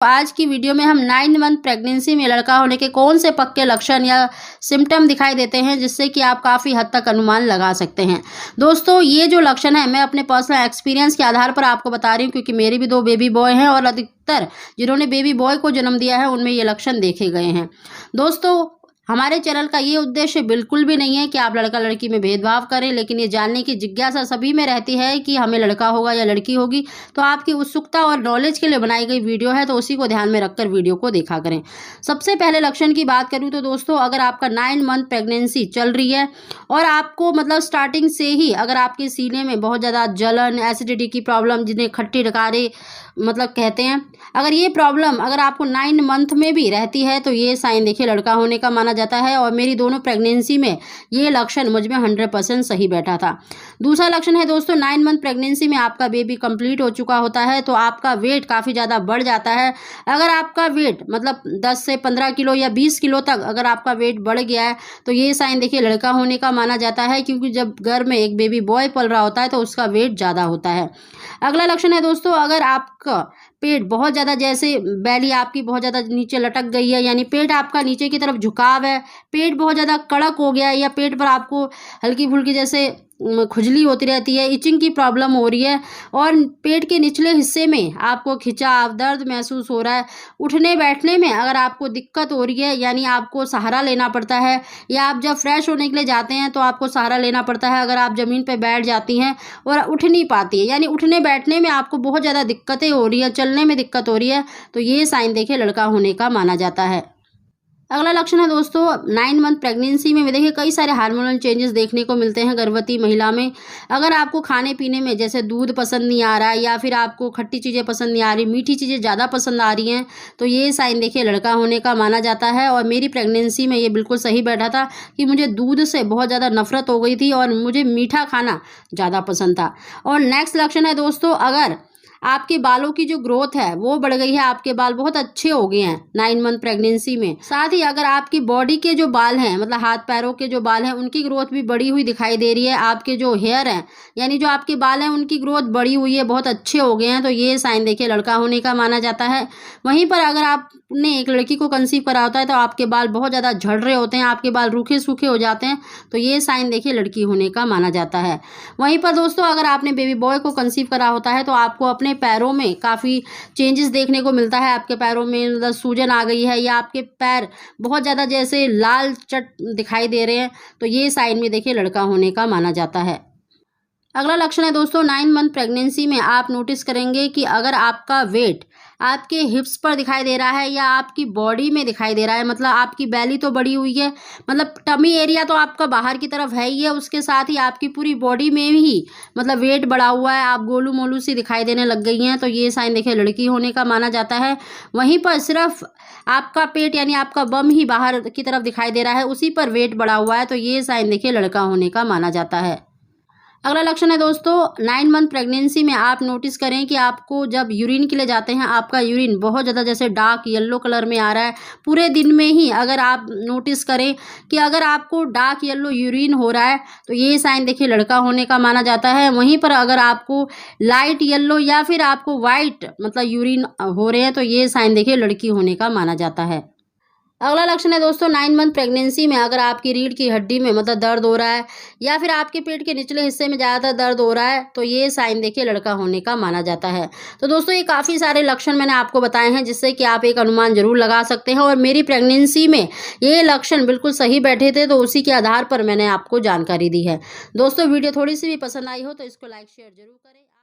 आज की वीडियो में हम 9 मंथ प्रेगनेंसी में लड़का होने के कौन से पक्के लक्षण या सिम्टम दिखाई देते हैं जिससे कि आप काफ़ी हद तक अनुमान लगा सकते हैं। दोस्तों, ये जो लक्षण है मैं अपने पर्सनल एक्सपीरियंस के आधार पर आपको बता रही हूँ, क्योंकि मेरे भी 2 बेबी बॉय हैं और अधिकतर जिन्होंने बेबी बॉय को जन्म दिया है उनमें ये लक्षण देखे गए हैं। दोस्तों, हमारे चैनल का ये उद्देश्य बिल्कुल भी नहीं है कि आप लड़का लड़की में भेदभाव करें, लेकिन ये जानने की जिज्ञासा सभी में रहती है कि हमें लड़का होगा या लड़की होगी। तो आपकी उत्सुकता और नॉलेज के लिए बनाई गई वीडियो है, तो उसी को ध्यान में रखकर वीडियो को देखा करें। सबसे पहले लक्षण की बात करूं तो दोस्तों, अगर आपका 9 मंथ प्रेगनेंसी चल रही है और आपको स्टार्टिंग से ही अगर आपके सीने में बहुत ज़्यादा जलन, एसिडिटी की प्रॉब्लम, जिन्हें खट्टी डकारे कहते हैं, अगर ये प्रॉब्लम अगर आपको 9 मंथ में भी रहती है तो ये साइन देखिए लड़का होने का माना जाता है। और मेरी दोनों प्रेगनेंसी में ये लक्षण मुझ में 100% सही बैठा था। दूसरा लक्षण है दोस्तों, 9 मंथ प्रेगनेंसी में आपका बेबी कंप्लीट हो चुका होता है तो आपका वेट काफ़ी ज़्यादा बढ़ जाता है। अगर आपका वेट 10 से 15 किलो या 20 किलो तक अगर आपका वेट बढ़ गया है तो ये साइन देखिए लड़का होने का माना जाता है, क्योंकि जब घर में एक बेबी बॉय पल रहा होता है तो उसका वेट ज़्यादा होता है। अगला लक्षण है दोस्तों, अगर आपका पेट बहुत ज़्यादा, जैसे बैली आपकी बहुत ज़्यादा नीचे लटक गई है, यानी पेट आपका नीचे की तरफ झुकाव है, पेट बहुत ज़्यादा कड़क हो गया है, या पेट पर आपको हल्की फुल्की जैसे खुजली होती रहती है, इचिंग की प्रॉब्लम हो रही है, और पेट के निचले हिस्से में आपको खिंचाव, दर्द महसूस हो रहा है, उठने बैठने में अगर आपको दिक्कत हो रही है, यानी आपको सहारा लेना पड़ता है, या आप जब फ्रेश होने के लिए जाते हैं तो आपको सहारा लेना पड़ता है, अगर आप ज़मीन पर बैठ जाती हैं और उठ नहीं पाती है, यानी उठने बैठने में आपको बहुत ज़्यादा दिक्कतें हो रही है, चलने में दिक्कत हो रही है, तो ये साइन देखिए लड़का होने का माना जाता है। अगला लक्षण है दोस्तों, 9 मंथ प्रेगनेंसी में देखिए कई सारे हार्मोनल चेंजेस देखने को मिलते हैं गर्भवती महिला में। अगर आपको खाने पीने में जैसे दूध पसंद नहीं आ रहा है, या फिर आपको खट्टी चीज़ें पसंद नहीं आ रही, मीठी चीज़ें ज़्यादा पसंद आ रही हैं, तो ये साइन देखिए लड़का होने का माना जाता है। और मेरी प्रेगनेंसी में ये बिल्कुल सही बैठा था कि मुझे दूध से बहुत ज़्यादा नफरत हो गई थी और मुझे मीठा खाना ज़्यादा पसंद था। और नेक्स्ट लक्षण है दोस्तों, अगर आपके बालों की जो ग्रोथ है वो बढ़ गई है, आपके बाल बहुत अच्छे हो गए हैं 9 मंथ प्रेगनेंसी में। साथ ही अगर आपकी बॉडी के जो बाल हैं, हाथ पैरों के जो बाल हैं, उनकी ग्रोथ भी बढ़ी हुई दिखाई दे रही है। आपके जो हेयर हैं, यानी जो आपके बाल हैं, उनकी ग्रोथ बढ़ी हुई है, बहुत अच्छे हो गए हैं, तो ये साइन देखिए लड़का होने का माना जाता है। वहीं पर अगर आपने एक लड़की को कंसीव करा होता है तो आपके बाल बहुत ज़्यादा झड़ रहे होते हैं, आपके बाल रूखे सूखे हो जाते हैं, तो ये साइन देखिए लड़की होने का माना जाता है। वहीं पर दोस्तों, अगर आपने बेबी बॉय को कंसीव करा होता है तो आपको अपने पैरों में काफ़ी चेंजेस देखने को मिलता है। आपके पैरों में सूजन आ गई है, या आपके पैर बहुत ज़्यादा जैसे लाल चट दिखाई दे रहे हैं, तो ये साइन में देखिए लड़का होने का माना जाता है। अगला लक्षण है दोस्तों, 9 मंथ प्रेगनेंसी में आप नोटिस करेंगे कि अगर आपका वेट आपके हिप्स पर दिखाई दे रहा है या आपकी बॉडी में दिखाई दे रहा है, आपकी बैली तो बड़ी हुई है, टमी एरिया तो आपका बाहर की तरफ है ही है, उसके साथ ही आपकी पूरी बॉडी में ही वेट बढ़ा हुआ है, आप गोलू मोलू सी दिखाई देने लग गई हैं, तो ये साइन देखिए लड़की होने का माना जाता है। वहीं पर सिर्फ आपका पेट यानी आपका बम ही बाहर की तरफ दिखाई दे रहा है, उसी पर वेट बढ़ा हुआ है, तो ये साइन देखिए लड़का होने का माना जाता है। अगला लक्षण है दोस्तों, 9 मंथ प्रेगनेंसी में आप नोटिस करें कि आपको जब यूरिन के लिए जाते हैं, आपका यूरिन बहुत ज़्यादा जैसे डार्क येलो कलर में आ रहा है पूरे दिन में ही। अगर आप नोटिस करें कि अगर आपको डार्क येलो यूरिन हो रहा है तो ये साइन देखिए लड़का होने का माना जाता है। वहीं पर अगर आपको लाइट येलो या फिर आपको वाइट यूरिन हो रहे हैं तो ये साइन देखिए लड़की होने का माना जाता है। अगला लक्षण है दोस्तों, 9 मंथ प्रेगनेंसी में अगर आपकी रीढ़ की हड्डी में दर्द हो रहा है, या फिर आपके पेट के निचले हिस्से में ज़्यादातर दर्द हो रहा है, तो ये साइन देखिए लड़का होने का माना जाता है। तो दोस्तों, ये काफ़ी सारे लक्षण मैंने आपको बताए हैं जिससे कि आप एक अनुमान जरूर लगा सकते हैं, और मेरी प्रेगनेंसी में ये लक्षण बिल्कुल सही बैठे थे, तो उसी के आधार पर मैंने आपको जानकारी दी है। दोस्तों, वीडियो थोड़ी सी भी पसंद आई हो तो इसको लाइक शेयर जरूर करें।